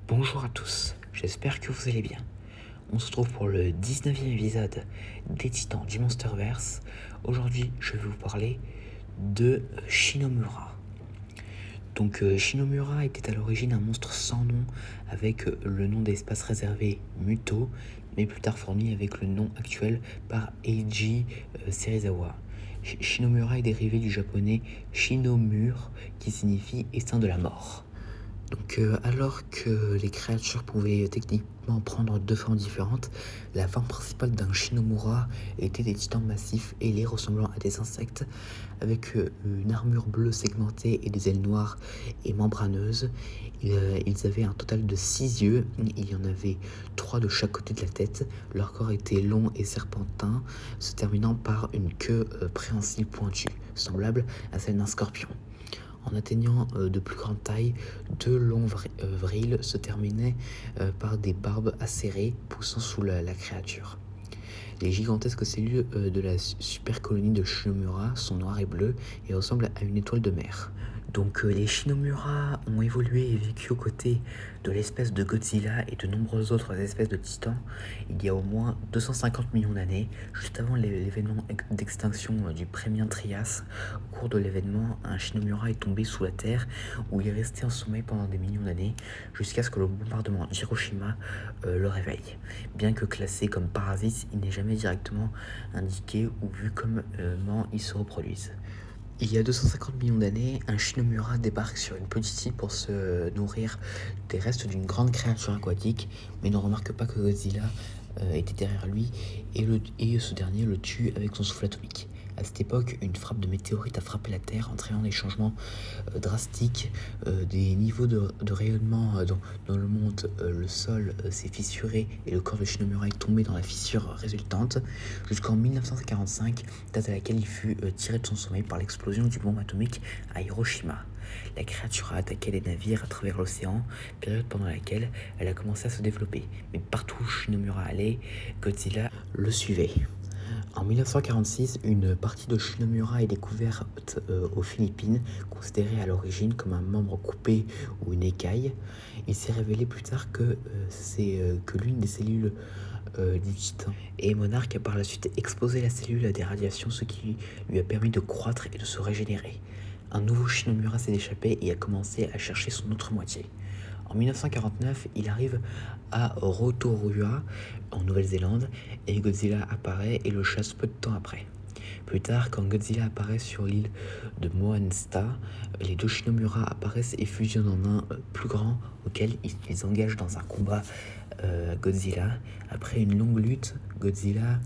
Bonjour à tous, j'espère que vous allez bien. On se retrouve pour le 19e épisode des Titans du Monsterverse. Aujourd'hui, je vais vous parler de Shinomura. Donc Shinomura était à l'origine un monstre sans nom avec le nom d'espace réservé Muto, mais plus tard fourni avec le nom actuel par Eiji Serizawa. Shinomura est dérivé du japonais Shinomur qui signifie essaim de la mort. Donc alors que les créatures pouvaient techniquement prendre deux formes différentes, la forme principale d'un Shinomura était des titans massifs ailés ressemblant à des insectes, avec une armure bleue segmentée et des ailes noires et membraneuses. Ils avaient un total de 6 yeux, il y en avait 3 de chaque côté de la tête. Leur corps était long et serpentin, se terminant par une queue préhensile pointue, semblable à celle d'un scorpion. En atteignant de plus grande taille, deux longs vrils se terminaient par des barbes acérées poussant sous la créature. Les gigantesques cellules de la supercolonie de Shinomura sont noires et bleues et ressemblent à une étoile de mer. Donc les Shinomura ont évolué et vécu aux côtés de l'espèce de Godzilla et de nombreuses autres espèces de titans il y a au moins 250 millions d'années, juste avant l'événement d'extinction du Prémien Trias. Au cours de l'événement, un Shinomura est tombé sous la terre où il est resté en sommeil pendant des millions d'années jusqu'à ce que le bombardement d'Hiroshima le réveille. Bien que classé comme parasite, il n'est jamais directement indiqué ou vu comment ils se reproduisent. Il y a 250 millions d'années, un Shinomura débarque sur une petite île pour se nourrir des restes d'une grande créature aquatique, mais ne remarque pas que Godzilla était derrière lui et ce dernier le tue avec son souffle atomique. À cette époque, une frappe de météorite a frappé la Terre, entraînant des changements drastiques des niveaux de rayonnement dans le monde. Le sol s'est fissuré et le corps de Shinomura est tombé dans la fissure résultante jusqu'en 1945, date à laquelle il fut tiré de son sommeil par l'explosion du bombe atomique à Hiroshima. La créature a attaqué les navires à travers l'océan, période pendant laquelle elle a commencé à se développer. Mais partout où Shinomura allait, Godzilla le suivait. En 1946, une partie de Shinomura est découverte aux Philippines, considérée à l'origine comme un membre coupé ou une écaille. Il s'est révélé plus tard que c'est que l'une des cellules du titan. Et Monarch a par la suite exposé la cellule à des radiations, ce qui lui a permis de croître et de se régénérer. Un nouveau Shinomura s'est échappé et a commencé à chercher son autre moitié. En 1949, il arrive à Rotorua, en Nouvelle-Zélande, et Godzilla apparaît et le chasse peu de temps après. Plus tard, quand Godzilla apparaît sur l'île de Moansta, les deux Shinomura apparaissent et fusionnent en un plus grand auquel ils engagent dans un combat Godzilla. Après une longue lutte, Godzilla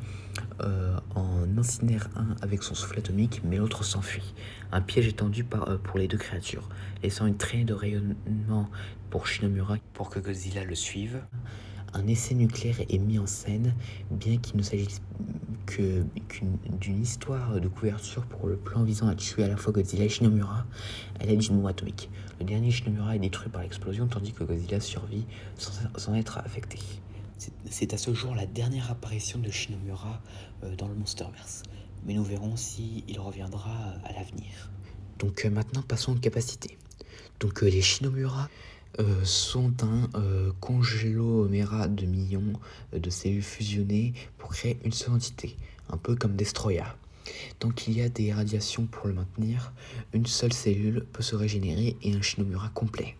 en incinère un avec son souffle atomique, mais l'autre s'enfuit. Un piège est tendu pour les deux créatures, laissant une traînée de rayonnement pour Shinomura pour que Godzilla le suive. Un essai nucléaire est mis en scène, bien qu'il ne s'agisse d'une histoire de couverture pour le plan visant à tuer à la fois Godzilla et Shinomura à l'aide d'une bombe atomique. Le dernier Shinomura est détruit par l'explosion, tandis que Godzilla survit sans être affecté. C'est à ce jour la dernière apparition de Shinomura dans le Monsterverse, mais nous verrons s'il reviendra à l'avenir. Donc maintenant passons aux capacités. Donc les Shinomura sont un conglomérat de millions de cellules fusionnées pour créer une seule entité, un peu comme Destroya. Tant qu'il y a des radiations pour le maintenir, une seule cellule peut se régénérer et un Shinomura complet.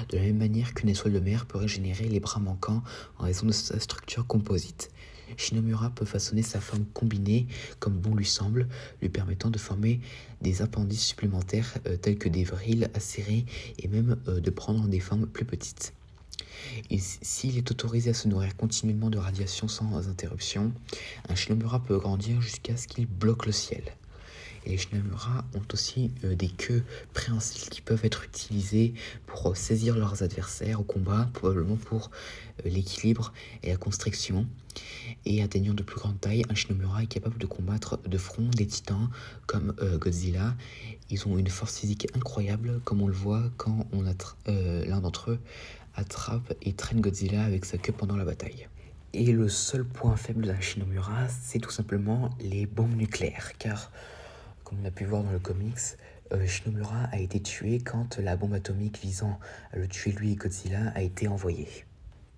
De la même manière qu'une étoile de mer peut régénérer les bras manquants en raison de sa structure composite. Shinomura peut façonner sa forme combinée comme bon lui semble, lui permettant de former des appendices supplémentaires tels que des vrils acérés et même de prendre des formes plus petites. Et s'il est autorisé à se nourrir continuellement de radiation sans interruption, un Shinomura peut grandir jusqu'à ce qu'il bloque le ciel. Et les Shinomura ont aussi des queues préhensiles qui peuvent être utilisées pour saisir leurs adversaires au combat, probablement pour l'équilibre et la constriction. Et atteignant de plus grande taille, un Shinomura est capable de combattre de front des titans comme Godzilla. Ils ont une force physique incroyable, comme on le voit quand l'un d'entre eux attrape et traîne Godzilla avec sa queue pendant la bataille. Et le seul point faible d'un Shinomura, c'est tout simplement les bombes nucléaires, car comme on a pu voir dans le comics, Shinomura a été tué quand la bombe atomique visant à le tuer lui et Godzilla a été envoyée.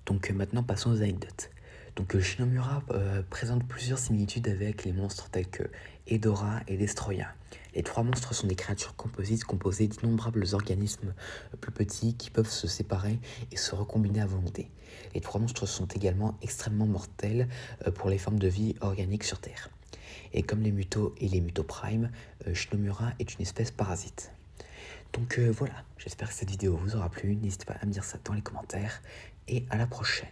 Donc maintenant passons aux anecdotes. Donc Shinomura présente plusieurs similitudes avec les monstres tels que Hedorah et Destroya. Les trois monstres sont des créatures composites composées d'innombrables organismes plus petits qui peuvent se séparer et se recombiner à volonté. Les trois monstres sont également extrêmement mortels pour les formes de vie organiques sur Terre. Et comme les Mutos et les Mutoprime, Shinomura est une espèce parasite. Donc voilà, j'espère que cette vidéo vous aura plu, n'hésitez pas à me dire ça dans les commentaires, et à la prochaine.